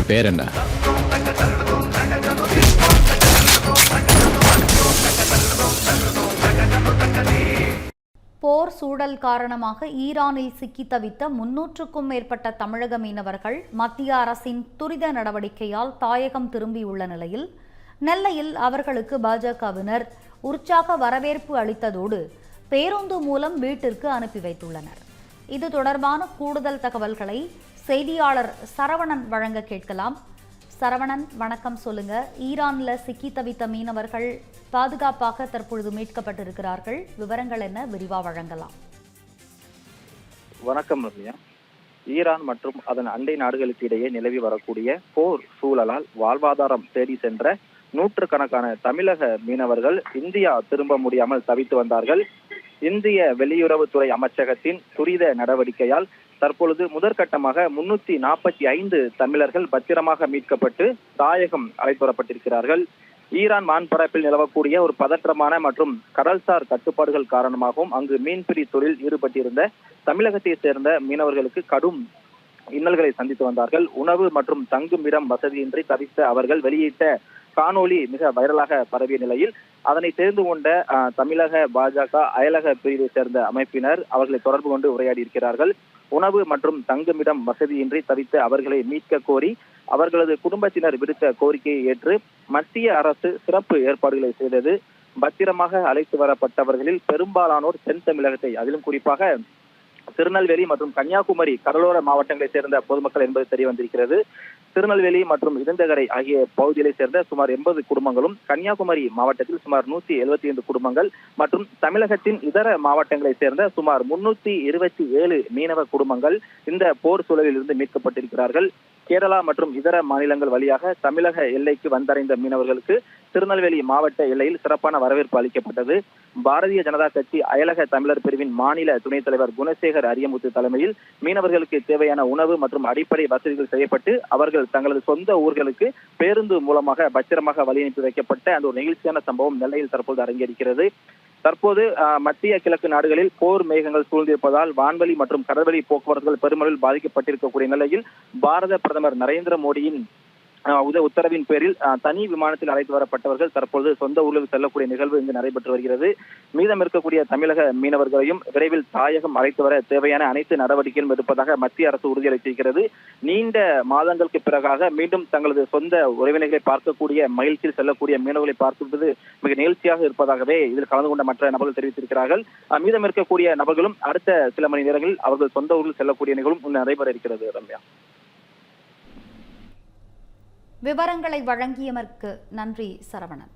பேர் என்ன? போர் சூழல் காரணமாக ஈரானில் சிக்கி தவித்த 300க்கும் மேற்பட்ட தமிழக மீனவர்கள் மத்திய அரசின் துரித நடவடிக்கையால் தாயகம் திரும்பியுள்ள நிலையில் நெல்லையில் அவர்களுக்கு பாஜகவினர் உற்சாக வரவேற்பு அளித்ததோடு பேருந்து மூலம் வீட்டிற்கு அனுப்பி வைத்துள்ளனர். இது தொடர்பான கூடுதல் தகவல்களை செய்தியாளர் சரவணன் வழங்க கேட்கலாம். சரவணன், வணக்கம். சொல்லுங்க. ஈரான்ல சிக்கி தவித்த மீனவர்கள் பாதுகாப்பாக தற்பொழுது மீட்கப்பட்டிருக்கிறார்கள். விவரங்கள் என்ன, விரிவா வழங்கலாம். வணக்கம் ரம்யா. ஈரான் மற்றும் அதன் அண்டை நாடுகளுக்கு இடையே நிலவி வரக்கூடிய போர் சூழலால் வாழ்வாதாரம் தேடி சென்ற நூற்றுக்கணக்கான தமிழக மீனவர்கள் இந்தியா திரும்ப முடியாமல் தவித்து வந்தார்கள். இந்திய வெளியுறவுத்துறை அமைச்சகத்தின் துரித நடவடிக்கையால் தற்பொழுது முதற்கட்டமாக 345 தமிழர்கள் பத்திரமாக மீட்கப்பட்டு தாயகம் அழைத்து வரப்பட்டிருக்கிறார்கள். ஈரான் வான்பரப்பில் நிலவக்கூடிய ஒரு பதற்றமான மற்றும் கடல்சார் கட்டுப்பாடுகள் காரணமாகவும் அங்கு மீன்பிடி தொழில் ஈடுபட்டிருந்த தமிழகத்தை சேர்ந்த மீனவர்களுக்கு கடும் இன்னல்களை சந்தித்து வந்தார்கள். உணவு மற்றும் தங்கும் இடம் வசதியின்றி தவித்த அவர்கள் வெளியிட்ட காணொலி மிக வைரலாக பரவிய நிலையில் அதனை தெரிந்து கொண்ட தமிழக பாஜக அயலக பிரிவை சேர்ந்த அமைப்பினர் அவர்களை தொடர்பு கொண்டு உரையாடி இருக்கிறார்கள். உணவு மற்றும் தங்குமிடம் வசதியின்றி தவித்த அவர்களை மீட்க கோரி அவர்களது குடும்பத்தினர் விடுத்த கோரிக்கையை ஏற்று மத்திய அரசு சிறப்பு ஏற்பாடுகளை செய்தது. பத்திரமாக அழைத்து வரப்பட்டவர்களில் பெரும்பாலானோர் தென் தமிழகத்தை, அதிலும் குறிப்பாக திருநெல்வேலி மற்றும் கன்னியாகுமரி கடலோர மாவட்டங்களை சேர்ந்த பொதுமக்கள் என்பது தெரிய வந்திருக்கிறது. திருநெல்வேலி மற்றும் இருந்தகரை ஆகிய பகுதிகளை சேர்ந்த சுமார் 80 குடும்பங்களும், கன்னியாகுமரி மாவட்டத்தில் சுமார் 175 குடும்பங்கள் மற்றும் தமிழகத்தின் இதர மாவட்டங்களை சேர்ந்த சுமார் 327 மீனவ குடும்பங்கள் இந்த போர் சூழலில் இருந்து மீட்கப்பட்டிருக்கிறார்கள். கேரளா மற்றும் இதர மாநிலங்கள் வழியாக தமிழக எல்லைக்கு வந்தடைந்த மீனவர்களுக்கு திருநெல்வேலி மாவட்ட எல்லையில் சிறப்பான வரவேற்பு அளிக்கப்பட்டது. பாரதிய ஜனதா கட்சி அயலக தமிழர் பிரிவின் மாநில துணைத் தலைவர் குணசேகர் அரியமுத்து தலைமையில் மீனவர்களுக்கு தேவையான உணவு மற்றும் அடிப்படை வசதிகள் செய்யப்பட்டு அவர்கள் தங்களது சொந்த ஊர்களுக்கு பேருந்து மூலமாக பத்திரமாக வழி அனுப்பி வைக்கப்பட்ட அந்த ஒரு நெகிழ்ச்சியான சம்பவம் நெல்லையில் தற்போது அரங்கேறுகிறது. தற்போது மத்திய கிழக்கு நாடுகளில் போர் மேகங்கள் சூழ்ந்திருப்பதால் வான்வழி மற்றும் கடல்வழி போக்குவரத்துகள் பெருமளவில் பாதிக்கப்பட்டிருக்கக்கூடிய நிலையில் பாரத பிரதமர் நரேந்திர மோடியின் உத்தரவின் பேரில் தனி விமானத்தில் அழைத்து வரப்பட்டவர்கள் தற்பொழுது சொந்த ஊரில் செல்லக்கூடிய நிகழ்வு இங்கு நடைபெற்று வருகிறது. மீதம் இருக்கக்கூடிய தமிழக மீனவர்களையும் விரைவில் தாயகம் அழைத்து வர தேவையான அனைத்து நடவடிக்கைகளும் எடுப்பதாக மத்திய அரசு உறுதியளித்திருக்கிறது. நீண்ட மாதங்களுக்கு பிறகாக மீண்டும் தங்களது சொந்த உறவினர்களை பார்க்கக்கூடிய மகிழ்ச்சியில் செல்லக்கூடிய மீனவர்களை பார்ப்பது மிக நிகழ்ச்சியாக இருப்பதாகவே இதில் கலந்து கொண்ட மற்ற நபர்கள் தெரிவித்திருக்கிறார்கள். மீதம் இருக்கக்கூடிய நபர்களும் அடுத்த சில மணி நேரங்களில் அவர்கள் சொந்த ஊரில் செல்லக்கூடிய நிகழ்வும் நடைபெற இருக்கிறது. ரம்யா, விவரங்களை வழங்கியதற்கு நன்றி சரவணன்.